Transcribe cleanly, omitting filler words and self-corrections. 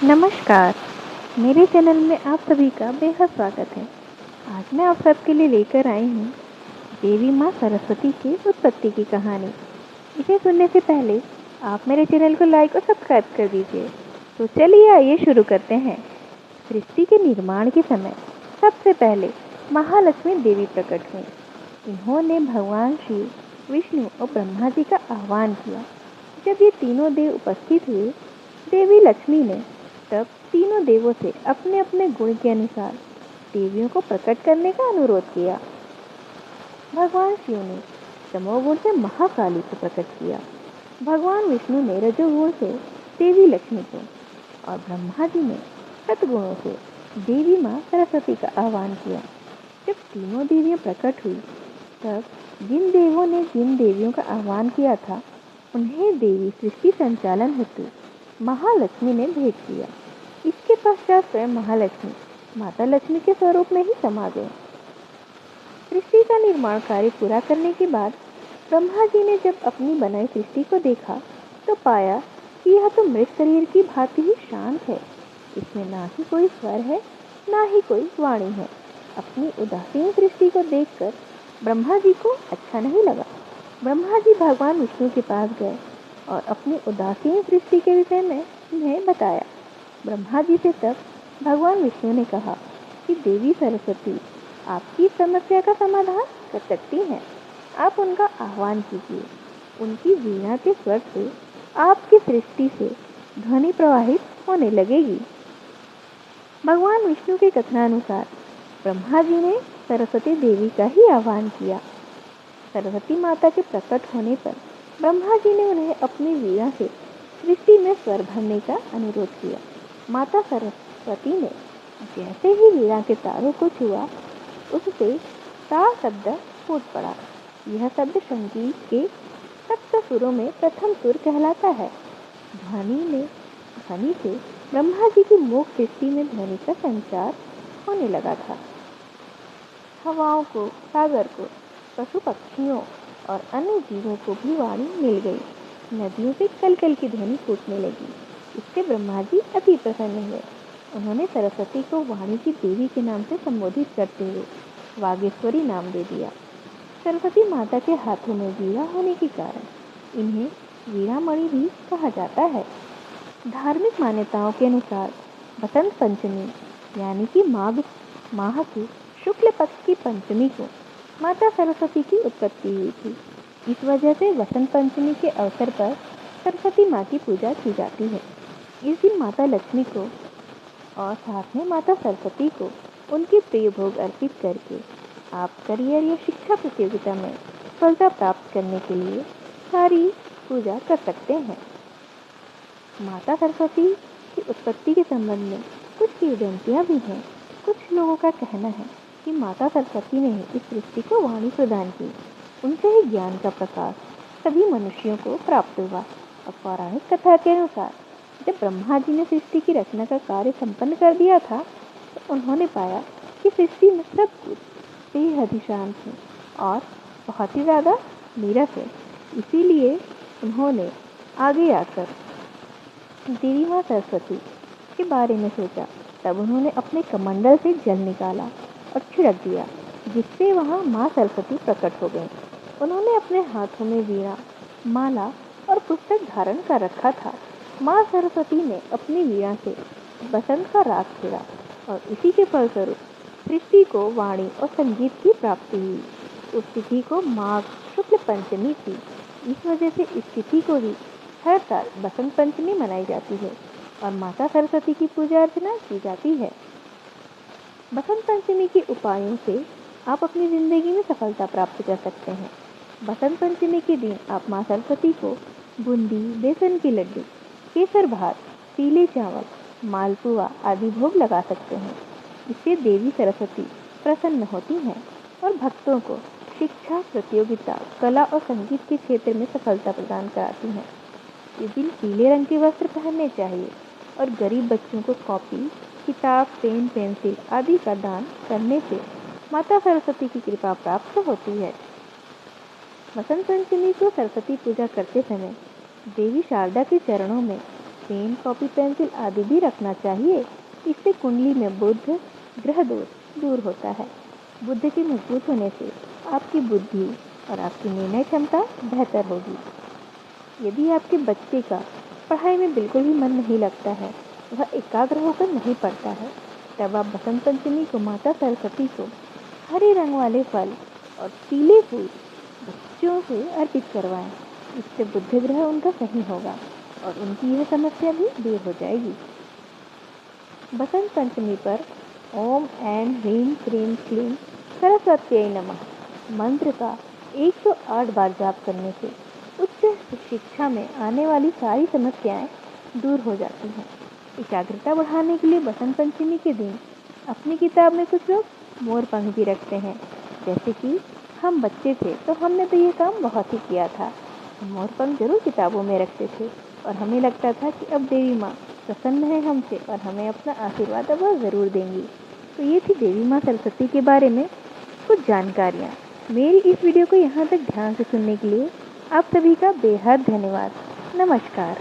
नमस्कार, मेरे चैनल में आप सभी का बेहद स्वागत है। आज मैं आप सबके लिए लेकर आई हूँ देवी माँ सरस्वती की उत्पत्ति की कहानी। इसे सुनने से पहले आप मेरे चैनल को लाइक और सब्सक्राइब कर दीजिए। तो चलिए आइए शुरू करते हैं। सृष्टि के निर्माण के समय सबसे पहले महालक्ष्मी देवी प्रकट हुई। इन्होंने भगवान शिव, विष्णु और ब्रह्मा जी का आह्वान किया। जब ये तीनों देव उपस्थित हुए, देवी लक्ष्मी ने तब तीनों देवों से अपने अपने गुण के अनुसार देवियों को प्रकट करने का अनुरोध किया। भगवान शिव ने तमोगुण से महाकाली को प्रकट किया। भगवान विष्णु ने रजोगुण से देवी लक्ष्मी को और ब्रह्मा जी ने सतगुणों से देवी माँ सरस्वती का आह्वान किया। जब तीनों देवियां प्रकट हुई, तब जिन देवों ने जिन देवियों का आह्वान किया था, उन्हें देवी सृष्टि संचालन हेतु महालक्ष्मी ने भेज दिया। इसके पश्चात स्वयं महालक्ष्मी माता लक्ष्मी के स्वरूप में ही समा गए। सृष्टि का निर्माण कार्य पूरा करने के बाद ब्रह्मा जी ने जब अपनी बनाई सृष्टि को देखा, तो पाया कि यह तो मृत शरीर की भांति ही शांत है। इसमें ना ही कोई स्वर है, ना ही कोई वाणी है। अपनी उदासीन सृष्टि को देखकर ब्रह्मा जी को अच्छा नहीं लगा। ब्रह्मा जी भगवान विष्णु के पास गए और अपनी उदासीन सृष्टि के विषय में उन्हें बताया। ब्रह्मा जी से तब भगवान विष्णु ने कहा कि देवी सरस्वती आपकी समस्या का समाधान कर सकती हैं। आप उनका आह्वान कीजिए। उनकी वीणा के स्वर से आपकी सृष्टि से ध्वनि प्रवाहित होने लगेगी। भगवान विष्णु के कथनानुसार ब्रह्मा जी ने सरस्वती देवी का ही आह्वान किया। सरस्वती माता के प्रकट होने पर ब्रह्मा जी ने उन्हें अपनी वीणा से सृष्टि में स्वर भरने का अनुरोध किया। माता सरस्वती ने जैसे ही वीणा के तारों को छुआ, उससे ता शब्द फूट पड़ा। यह शब्द संगीत के सप्त सुरों में प्रथम सुर कहलाता है। ध्वनि से ब्रह्मा जी की मोक्ष सृष्टि में ध्वनि का संचार होने लगा था। हवाओं को, सागर को, पशु पक्षियों और अन्य जीवों को भी वाणी मिल गई। नदियों से कल कल की ध्वनि फूटने लगी। इससे ब्रह्मा जी अति प्रसन्न हुए। उन्होंने सरस्वती को वाणी की देवी के नाम से संबोधित करते हुए वागेश्वरी नाम दे दिया। सरस्वती माता के हाथों में वीणा होने के कारण इन्हें वीणामणि भी कहा जाता है। धार्मिक मान्यताओं के अनुसार बसंत पंचमी यानी कि माघ माह के शुक्ल पक्ष की पंचमी को माता सरस्वती की उत्पत्ति हुई थी। इस वजह से वसंत पंचमी के अवसर पर सरस्वती माँ की पूजा की जाती है। इस दिन माता लक्ष्मी को और साथ में माता सरस्वती को उनके प्रिय भोग अर्पित करके आप करियर या शिक्षा प्रतियोगिता में सफलता प्राप्त करने के लिए सारी पूजा कर सकते हैं। माता सरस्वती की उत्पत्ति के संबंध में कुछ किंवदंतियाँ भी हैं। कुछ लोगों का कहना है कि माता सरस्वती ने ही इस सृष्टि को वाणी प्रदान की। उनसे ही ज्ञान का प्रकाश सभी मनुष्यों को प्राप्त हुआ। और पौराणिक कथा के अनुसार जब ब्रह्मा जी ने सृष्टि की रचना का कार्य संपन्न कर दिया था, तो उन्होंने पाया कि सृष्टि में सब कुछ बेहद ही शांत है और बहुत ही ज़्यादा नीरस है। इसीलिए उन्होंने आगे आकर देवी माँ सरस्वती के बारे में सोचा। तब उन्होंने अपने कमंडल से जल निकाला और छिड़क दिया, जिससे वहाँ माँ सरस्वती प्रकट हो गई। उन्होंने अपने हाथों में वीणा, माला और पुस्तक धारण कर रखा था। माँ सरस्वती ने अपनी वीणा से बसंत का राग छेड़ा और इसी के फलस्वरूप सृष्टि को वाणी और संगीत की प्राप्ति हुई। उस तिथि को माघ शुक्ल पंचमी थी। इस वजह से इस तिथि को ही हर साल बसंत पंचमी मनाई जाती है और माता सरस्वती की पूजा अर्चना की जाती है। बसंत पंचमी के उपायों से आप अपनी ज़िंदगी में सफलता प्राप्त कर सकते हैं। बसंत पंचमी के दिन आप माँ सरस्वती को बूंदी, बेसन के लड्डू, केसर भात, पीले चावल, मालपुआ आदि भोग लगा सकते हैं। इससे देवी सरस्वती प्रसन्न होती हैं और भक्तों को शिक्षा, प्रतियोगिता, कला और संगीत के क्षेत्र में सफलता प्रदान कराती हैं। इस दिन पीले रंग के वस्त्र पहनने चाहिए और गरीब बच्चों को कॉपी, किताब, पेन, पेंसिल आदि का दान करने से माता सरस्वती की कृपा प्राप्त होती है। बसंत पंचमी को सरस्वती पूजा करते समय देवी शारदा के चरणों में पेन, कॉपी, पेंसिल आदि भी रखना चाहिए। इससे कुंडली में बुध ग्रह दोष दूर होता है। बुध के मजबूत होने से आपकी बुद्धि और आपकी निर्णय क्षमता बेहतर होगी। यदि आपके बच्चे का पढ़ाई में बिल्कुल भी मन नहीं लगता है, वह एकाग्र होकर नहीं पढ़ता है, तब आप बसंत पंचमी को माता सरस्वती को हरे रंग वाले फल और पीले फूल बच्चों से अर्पित करवाएं। इससे बुध ग्रह उनका सही होगा और उनकी यह समस्या भी दूर हो जाएगी। बसंत पंचमी पर ओम ऐं ह्रीं क्लीं क्लीं सरस्वत्यै नमः मंत्र का 108 बार जाप करने से उच्च शिक्षा में आने वाली सारी समस्याएं दूर हो जाती हैं। एकाग्रता बढ़ाने के लिए बसंत पंचमी के दिन अपनी किताब में कुछ लोग मोर पंख भी रखते हैं। जैसे कि हम बच्चे थे तो हमने तो ये काम बहुत ही किया था। हम मोर पंख जरूर किताबों में रखते थे और हमें लगता था कि अब देवी माँ प्रसन्न है हमसे और हमें अपना आशीर्वाद अब वह ज़रूर देंगी। तो ये थी देवी माँ सरस्वती के बारे में कुछ जानकारियाँ। मेरी इस वीडियो को यहाँ तक ध्यान से सुनने के लिए आप सभी का बेहद धन्यवाद। नमस्कार।